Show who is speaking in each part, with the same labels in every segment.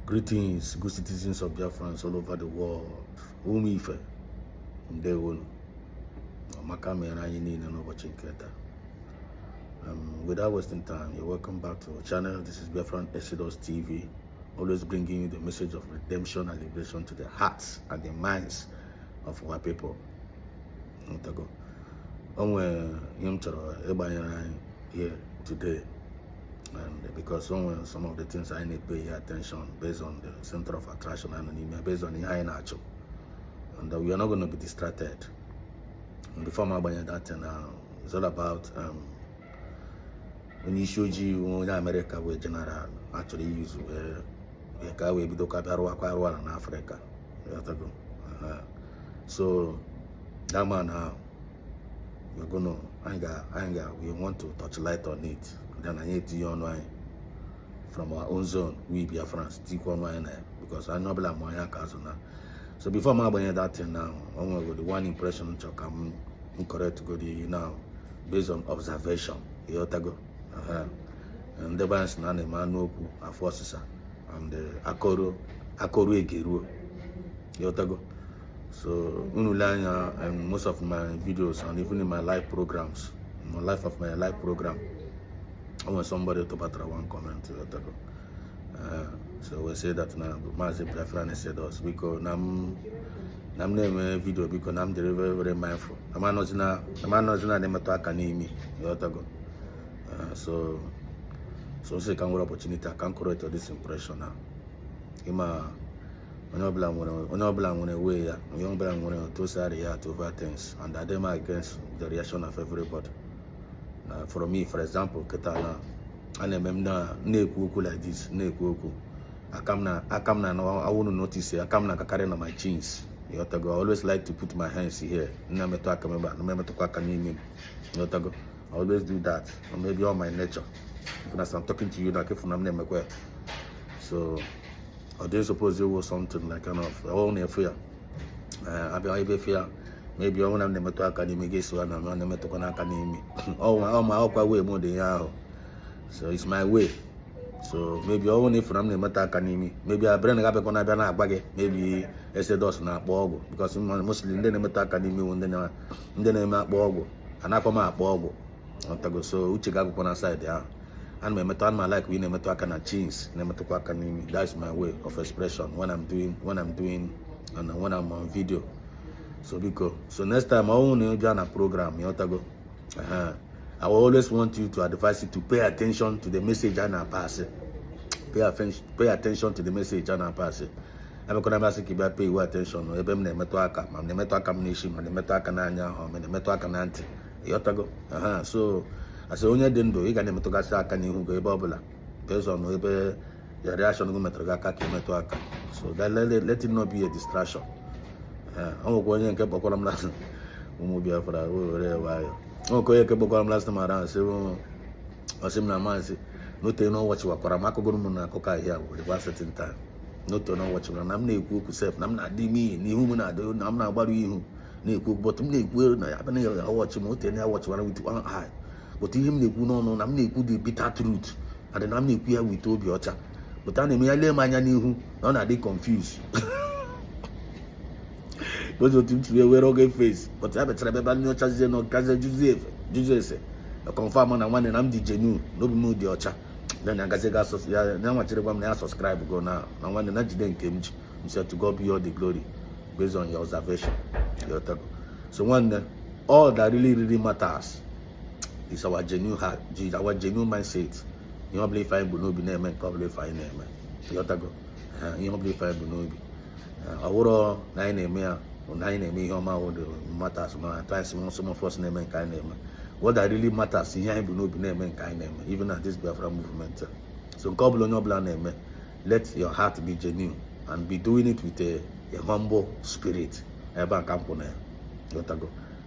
Speaker 1: Greetings, good citizens of Biafrans all over the world. Umife, Ndewonu, Makame and Ayini and Obachinkreta. Without wasting time, you're welcome back to our channel. This is Biafran Exodus TV, always bringing you the message of redemption and liberation to the hearts and the minds of our people. Here today. And because some of the things I need to pay attention based on the center of attraction and anemia, based on the high natural, and we are not going to be distracted. And before my buying that, it's all about when you show you when America we general actually use where we do in Africa. So that man we're gonna we want to touch light on it. Then I need to online from our own zone, we Biafrans, because I know I'm my cousin. So before my buying that thing now, I'm going to go the one impression which I'm incorrect to go now based on observation. You have to go. And the bands na man no a forces and the akoro egeru. You have to go. So and most of my videos and even in my live programs, my life of my live program. I want somebody to put one comment. So we say that now, Mazi Biafran Exodus because I'm name video because I'm very very mindful. I'm not the matter can me. You have to go. So say can get opportunity. I can correct this impression now. Ima when a way, young blank when to say react over things, and that them against the reaction of everybody. For me, for example, Katana, and remember Neku like this, Neku. I come now, I want to notice I come now carrying on my jeans. You have to go. I always like to put my hands here. No matter to you have to go. I always do that. Or maybe all my nature. As I'm talking to you, like if I'm name so I don't suppose it was something like kind of only a fear. I be fear. Maybe I want to name to academy guess one I'm on the academy. Oh my way more than now. So it's my way. So maybe only from the Mata Academy. Maybe I bring up a conabana baggy, maybe Exodus na Bogo, because mostly in the Mata Academy when the name at Bogo, and I come up Bogo. So Uchigago on side there. And my method my like we name to Akana jeans, name to Academy. That's my way of expression when I'm doing and when I'm on video. So because next time I want to a program, you have to go. I will always want you to advise you to pay attention to the message and pass it. Pay attention to the message and pass it. I'm going to ask you to pay attention. I'm going to you have to go. So as a young dendo, you can never talk about go bubble based on your reaction to so that let it not be a distraction. I'm going to get Bokolam last. Okay, Bokolam last time around. So, I seem to no to know what you are. Paramako Gurumuna Coca here with one certain time. Not to know what you are. I'm not cook self. I'm not me. Ni human. I'm not about you. Ni cook, but I'm not will. I watch him. I watch one with one eye. But him, no, I'm not good. The bitter truth. And then I'm not here with Toby. But I'm a lay man. None are they confused. Those are things we wear okay face, but I have a travel no chances no Joseph. A confirm and one and I'm the genuine, no mood the ocha. Then I got now much subscribe go now. And when the next day came, you said to God be all the glory based on your observation. So one all that really matters is our genuine heart, our genuine mindset. You don't believe I will be name and probably find name. You don't believe I will be. Our 9 matters. Some of us name and kind name. What that really matters is here will be name and kind name, even at this Biafra movement. So God will not name. Let your heart be genuine and be doing it with a humble spirit.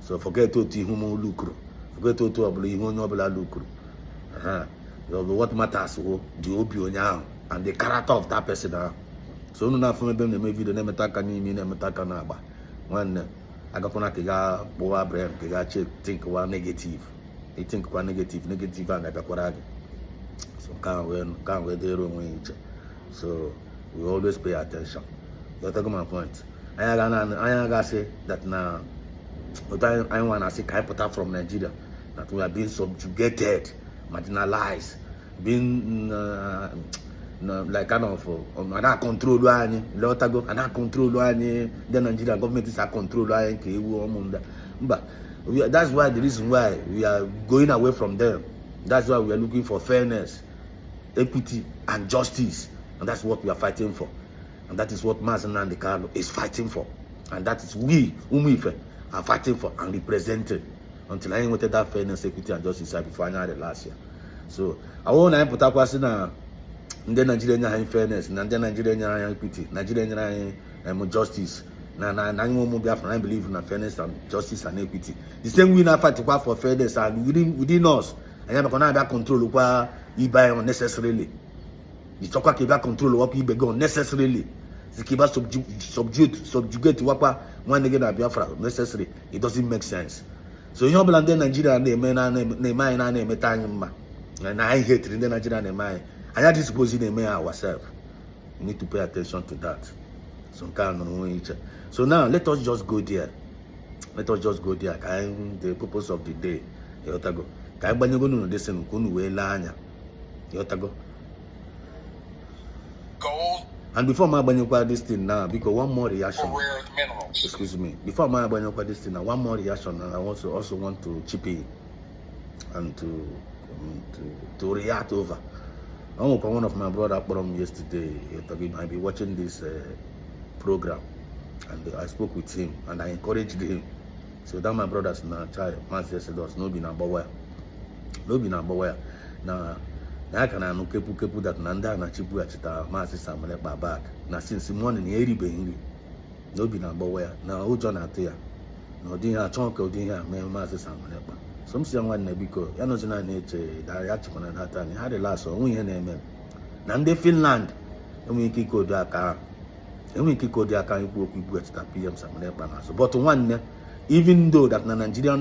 Speaker 1: So forget to human lucro. Forget to lucro. What matters is the opinion and the character of that person. So no for them make video name taka ni mi name taka na ba one agakona kiga bowa brain kiga think one negative they think one negative and agakwara so can we dey wrong with so we always pay attention. You take my point. I gotta say that now, but I want to say, can I put out from Nigeria that we are being subjugated, marginalized, being like kind of under control. And control. The Nigerian government is a control. But that's why the reason why we are going away from them. That's why we are looking for fairness, equity, and justice, and that's what we are fighting for. And that is what Mazen and Carlo is fighting for. And that is we, Umife, are fighting for and representing until I wanted that fairness, equity, and justice before I had it last year. So I want to put up in the Nigerian fairness, in the Nigerian equity, Nigerian justice. I believe in fairness and justice and equity. The same way I fight for fairness and within us. I am going to control what you buy unnecessarily. You talk about control what you buy unnecessarily. Subjugate what one again at Biafra necessary. It doesn't make sense. So you know, Nigeria name and I hate in the Nigerian name. I had this supposing name ourselves. We need to pay attention to that. So now let us just go there. Let us just go there. The purpose of the day. Yotago.
Speaker 2: Gold.
Speaker 1: And before my banyoka this thing now, because one more reaction.
Speaker 2: For rare minerals.
Speaker 1: Excuse me. Before my banyoka this thing now, one more reaction, and I also want to chip in and to react over. One of my brother from yesterday, he might be watching this program, and I spoke with him and I encouraged him. So that my brothers now child, Master said us no be number one. No be number one. Now I can know kepu that Nanda na chipu achita Master Samuel back. Now since morning eri be no be number one. Now who John Atia? No dinha chonke dinha me Master Samuel ba. Some say one nebiko. Ya no zina neche that actually na that time. Had the last one we name. Nande Finland. We kiko do aka. We kiko do aka ipu achita PM Samuel ba na so. But one even though that Nigeria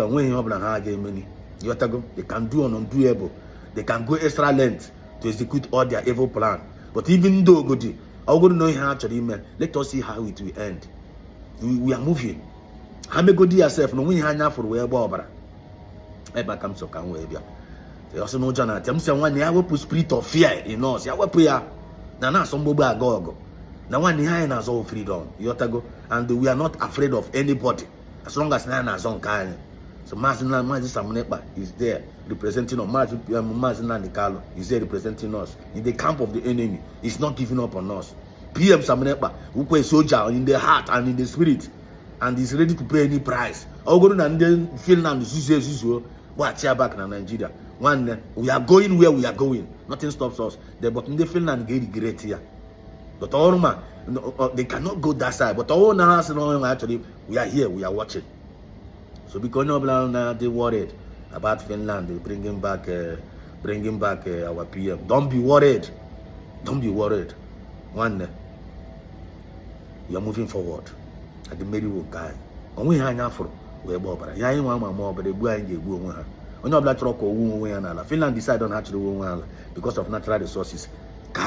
Speaker 1: when you have many, they can do undoable. They can go extra length to execute all their evil plan. But even though good, I don't know how actually mean. Let us see how it will end. We are moving. How may go do yourself? No, we hang out for where Barbara. Ever comes to come where they also know Jonathan. I'm saying one day I will put spirit of fear in us. I will prayer. Now some boba go. Now one day I has all freedom. And we are not afraid of anybody as long as Nana is on kind. So Mazin is there representing us. Mazin and Carlo is there representing us in the camp of the enemy. He's not giving up on us. PM Samunepa, who plays soldier in the heart and in the spirit, and is ready to pay any price. I'll go to and Finland, watch here back in Nigeria. One, we are going where we are going. Nothing stops us. But in the Finland, get great here. But all they cannot go that side. But all now actually we are here, we are watching. So because no they worried about Finland, they bringing back our PM. Don't be worried. Don't be worried. One, we are moving forward. At the middle guy. And we hang out for we Barbara. Ya ain't one more, but they go and get go. On your black truck or Finland decide on actually because of natural resources. We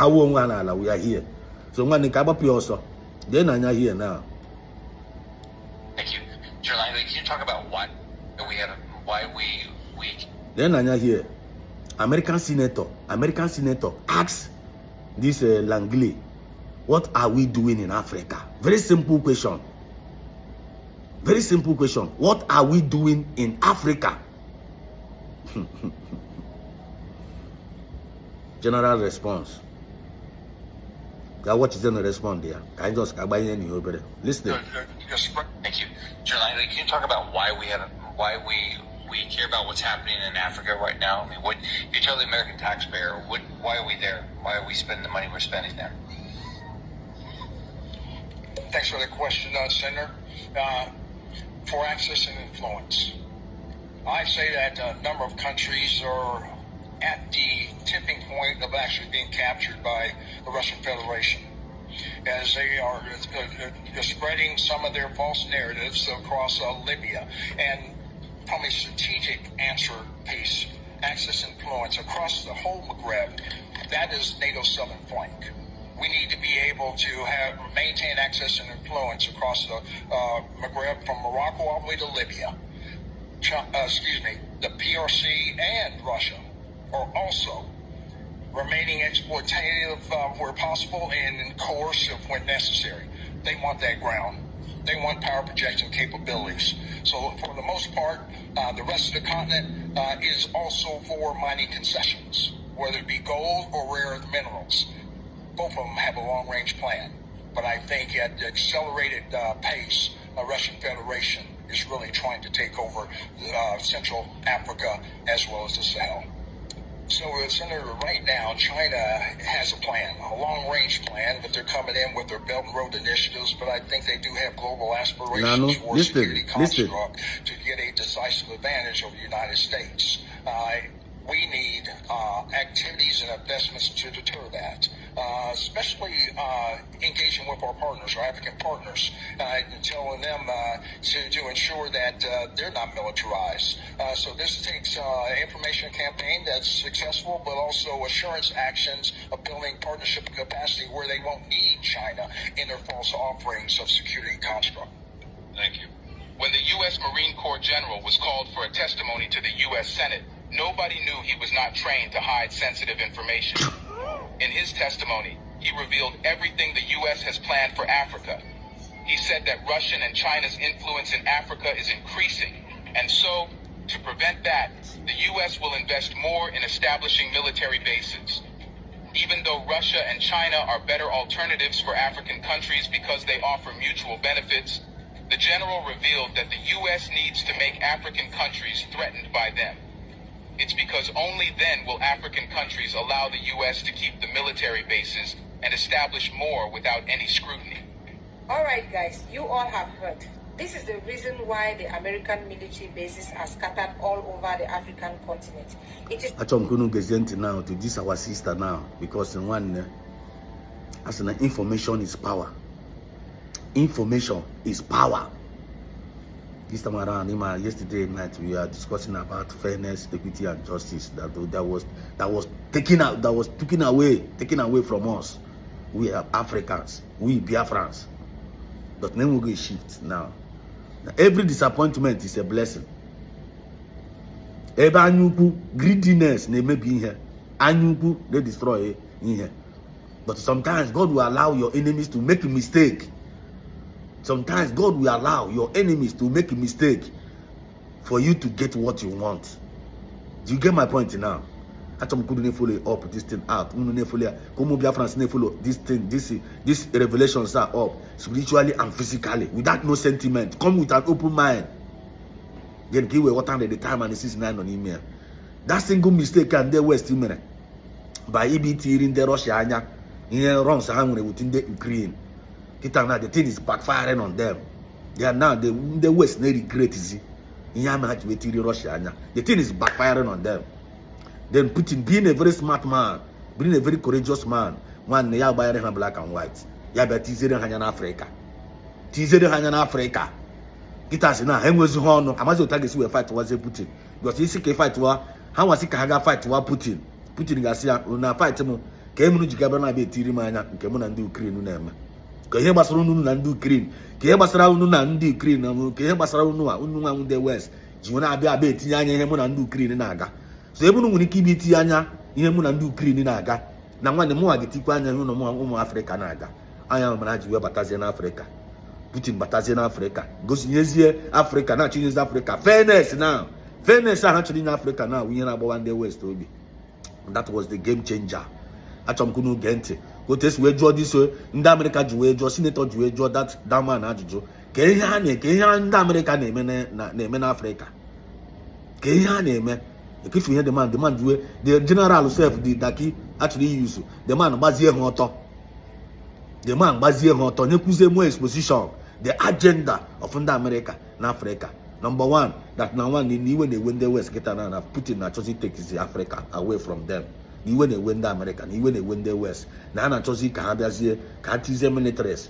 Speaker 1: are here. So when the Kabapi also, then I'm here now.
Speaker 2: Thank you. Jerlani, can you talk about why we
Speaker 1: then I'm here. American senator asks this Langley, what are we doing in Africa? Very simple question. Very simple question. What are we doing in Africa? General response. What is going to respond there? Can I just buy any over? Listen.
Speaker 2: Thank you. Jerlani, can you talk about why we care about what's happening in Africa right now? I mean, what you tell the American taxpayer, why are we there? Why are we spending the money we're spending there?
Speaker 3: Thanks for the question, Senator. For access and influence. I say that a number of countries are at the tipping point of actually being captured by the Russian Federation, as they are spreading some of their false narratives across Libya. And from a strategic answer piece, access influence across the whole Maghreb, that is NATO's southern flank. We need able to maintain access and influence across the Maghreb from Morocco all the way to Libya. The PRC and Russia are also remaining exploitative where possible and coercive when necessary. They want that ground. They want power projection capabilities. So for the most part, the rest of the continent is also for mining concessions, whether it be gold or rare earth minerals. Both of them have a long-range plan. But I think at the accelerated pace, the Russian Federation is really trying to take over Central Africa as well as the Sahel. So, Senator, right now, China has a plan, a long-range plan, but they're coming in with their Belt and Road initiatives, but I think they do have global aspirations for security construct to get a decisive advantage over the United States. We need activities and investments to deter that, especially engaging with our partners, our African partners, and telling them to ensure that they're not militarized. So this takes information campaign that's successful, but also assurance actions of building partnership capacity where they won't need China in their false offerings of security construct.
Speaker 4: Thank you. When the U.S. Marine Corps General was called for a testimony to the U.S. Senate, nobody knew he was not trained to hide sensitive information. In his testimony, he revealed everything the U.S. has planned for Africa. He said that Russian and China's influence in Africa is increasing, and so, to prevent that, the U.S. will invest more in establishing military bases. Even though Russia and China are better alternatives for African countries because they offer mutual benefits, the general revealed that the U.S. needs to make African countries threatened by them. It's because only then will African countries allow the U.S. to keep the military bases and establish more without any scrutiny.
Speaker 5: All right, guys, you all have heard. This is the reason why the American military bases are scattered all over the African continent. It is
Speaker 1: now to this our sister now, because in one, as an information is power. Information is power. This time around, yesterday night we are discussing about fairness, equity, and justice. That was taken away from us. We are Africans, we Biafrans. But then we go shift now. Every disappointment is a blessing. Every anyuku greediness may be here. Anyuku they destroy in here. But sometimes God will allow your enemies to make a mistake. Sometimes God will allow your enemies to make a mistake for you to get what you want. Do you get my point now? Atom couldn't follow up this thing out. Follow this thing, these revelations are up spiritually and physically without no sentiment. Come with an open mind. Then give what time at the time and the 69 on email. That single mistake and they were still by EBT in the Russia here runs within the Ukraine. The thing is backfiring on them. They are now the West they regret is Russia. The thing is backfiring on them. Then Putin being a very smart man, being a very courageous man, one ya buy black and white. Ya bet teasing Africa. Teasing Africa. Guitars now, hang was honor. I must tag you a fight was a Putin. Because he's a fight war. How was he can fight to Putin? Putin Garcia una fight him. Came to Gabana be Tirimana, came on and do Ukraine name. Kehebasarunu na ndu Ukraine. Kehebasarunu na ndu Ukraine. Kehebasarunu unwa the West. Jiwana abia etinye anya ihe mu na ndu Ukraine na-aga. So ebe nwere ike ibiti anya ihe mu na ndu Ukraine na-aga. Na nwanne mu agitikwa anya hụ na ụmụ Africa na-aga. Anya mara ji we batazie na Africa. Putin batazie na Africa. Gosinyezie Africa na chinyeze Africa. Fairness now. Fairness ha chiri na Africa now. Ihe na-agbawa ndị West obi. That was the game changer. Achọmkunu gente. Otes we draw this way, ndị America ji wee draw, senator ji wee draw that man ajụjụ. Ka ihe ha ndị America na-eme na Africa. Ka ihe ha na-eme. If you hear the man ji wee, the general self that he actually use, the man gbazie ha ọtọ. The man gbazie ha ọtọ, nyekwuzie more exposition, the agenda of ndị America na Africa. Number one, that na one iwe na-ewe ndị West kịta na Putin na-achọzi take Africa away from them. Iwe na-ewe ndị America, iwe na-ewe ndị West. Na a na-achọzi ka ha bịazie, ka ha tizie militaries,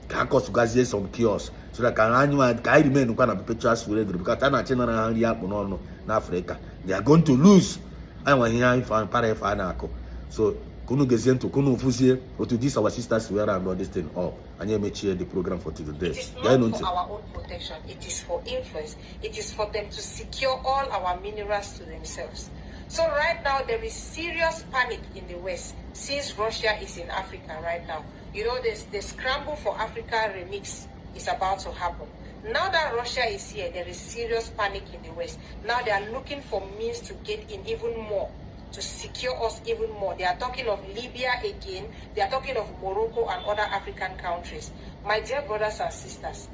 Speaker 1: ka ha kọsụgazie some chaos, so that ka anyị remain kwa na perpetual slavery, because a na-achị nara ha nri akpụ n'ọnụ n'Africa. They are going to lose. Anyị nwa ihe anyị para ife a na-akụ. So Kunu Geziento, Kunu Fusie, or to this our sisters we are and all this thing up. And you may cheer the program for today.
Speaker 5: It is not for our own protection, it is for influence. It is for them to secure all our minerals to themselves. So right now there is serious panic in the West since Russia is in Africa right now. You know, the scramble for Africa remix is about to happen. Now that Russia is here, there is serious panic in the West. Now they are looking for means to get in even more, to secure us even more. They are talking of Libya again. They are talking of Morocco and other African countries. My dear brothers and sisters,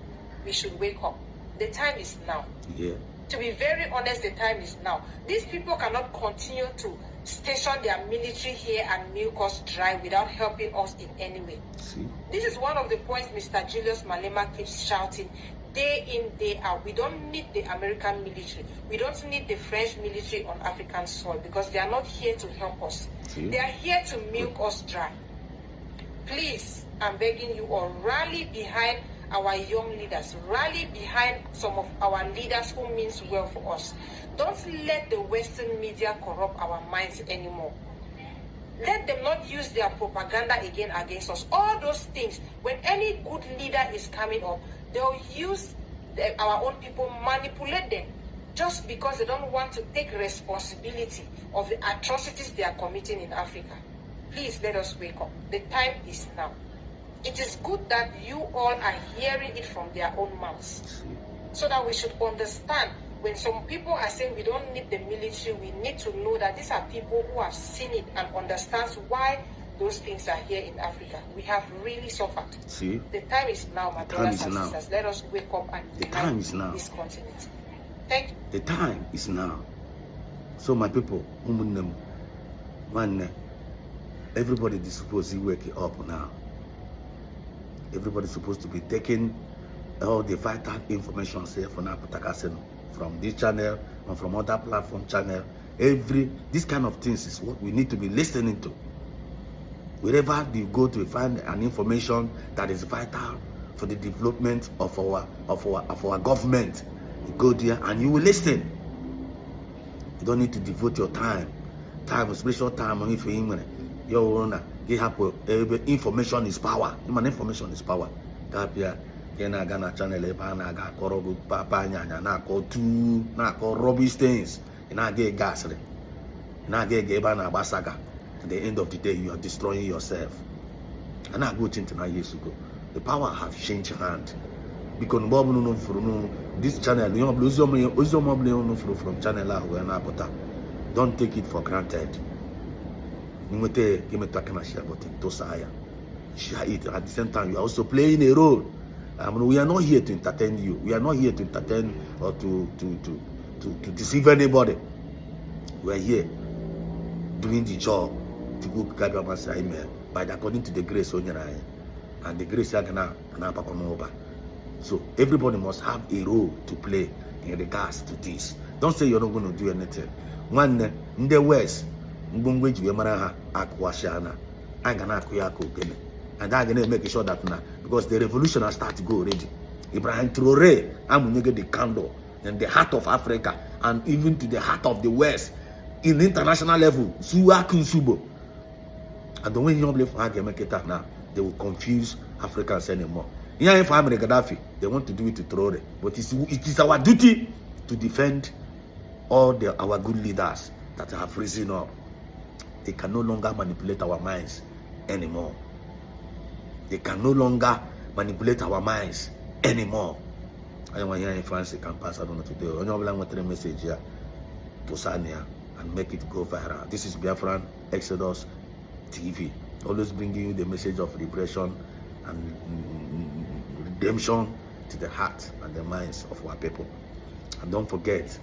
Speaker 5: we should wake up. The time is now.
Speaker 1: Yeah.
Speaker 5: To be very honest, the time is now. These people cannot continue to station their military here and milk us dry without helping us in any way.
Speaker 1: See?
Speaker 5: This is one of the points Mr. Julius Malema keeps shouting day in, day out. We don't need the American military. We don't need the French military on African soil because they are not here to help us.
Speaker 1: See?
Speaker 5: They are here to milk us dry. Please, I'm begging you all, rally behind our young leaders. Rally behind some of our leaders who means well for us. Don't let the Western media corrupt our minds anymore. Let them not use their propaganda again against us. All those things, when any good leader is coming up, they'll use our own people, manipulate them, just because they don't want to take responsibility of the atrocities they are committing in Africa. Please let us wake up. The time is now. It is good that you all are hearing it from their own mouths, so that we should understand. When some people are saying we don't need the military, we need to know that these are people who have seen it and understands why those things are here in Africa. We have really suffered.
Speaker 1: See?
Speaker 5: The time is now, my brothers and sisters. Let us wake up and
Speaker 1: unite
Speaker 5: this continent. Thank you.
Speaker 1: The time is now. So my people, everybody is supposed to wake up now. Everybody's supposed to be taking all the vital information here from this channel and from other platform channel. This kind of things is what we need to be listening to. Wherever you go to find an information that is vital for the development of our government, you go there and you will listen. You don't need to devote your time, special time on if your owner. Information is power. Information is power. Gana channel na korobu papa nyanya na tu na rubbish things. Na get gas. Na get na basaga. At the end of the day, you are destroying yourself. And I go to years ago. The power have changed hand. Because this channel, from channel don't take it for granted. Share it. At the same time, you are also playing a role. We are not here to entertain you. We are not here to entertain or to deceive anybody. We are here doing the job to go by according to the grace on your eye. And the grace over. So everybody must have a role to play in regards to this. Don't say you're not going to do anything. One in the West, and I'm going to make sure that now, because the revolution has started to go already. Ibrahim Traoré, I'm going to get the candle in the heart of Africa and even to the heart of the West in the international level. And the way you believe now, they will confuse Africans anymore. Here in family Gaddafi, they want to do it to Traoré, but it is our duty to defend all our good leaders that have risen up. They can no longer manipulate our minds anymore. They can no longer manipulate our minds anymore. I want here in France, they can pass. I don't know today. I want to message here to Sania and make it go viral. This is Biafran Exodus TV, always bringing you the message of liberation and redemption to the heart and the minds of our people. And don't forget,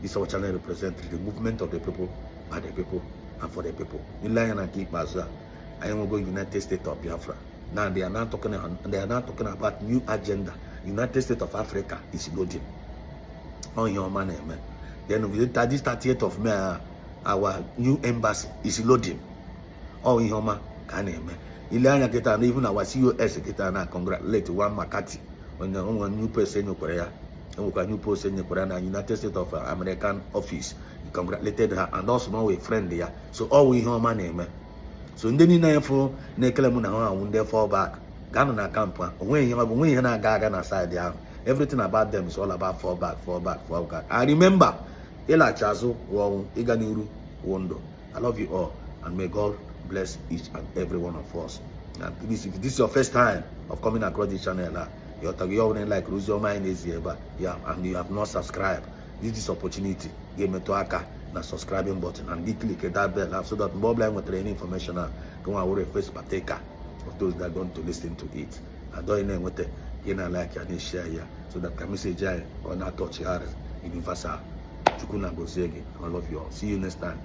Speaker 1: this our channel represents the movement of the people, by the people, and for the people. In line and keep as well. I am going to United States of Biafra. Now they are not talking about new agenda. United States of Africa is loading. On your money, man. Then this 30th of May, our new embassy is loading. Oh, in Homa, can you, man? Even our COS congratulate one McCarthy when one new person in Korea, and we new post in Korea, United States of American office. He congratulated her and also now a friend there. So all we Homa name. So ndị niile info na-ekele m na ha anwụ ndị fall back gaanụ na kampụ ha onwe ihe na-aga aga na side ahụ. Everything about them is all about fall back. I remember ịlachi azụ wụ ọnwụ ịga n'iru wụ ndụ. I love you all and may God bless each and every one of us. And please, if this is your first time of coming across this channel, you're like Ruzioma and you have not subscribed, this is opportunity. Give me to aka na subscribing button and click that bell so that more blind with any information go and worry first partaker of those that are going to listen to it. I don't know what you like and share here so that can message or not touch universal. I love you all. See you next time.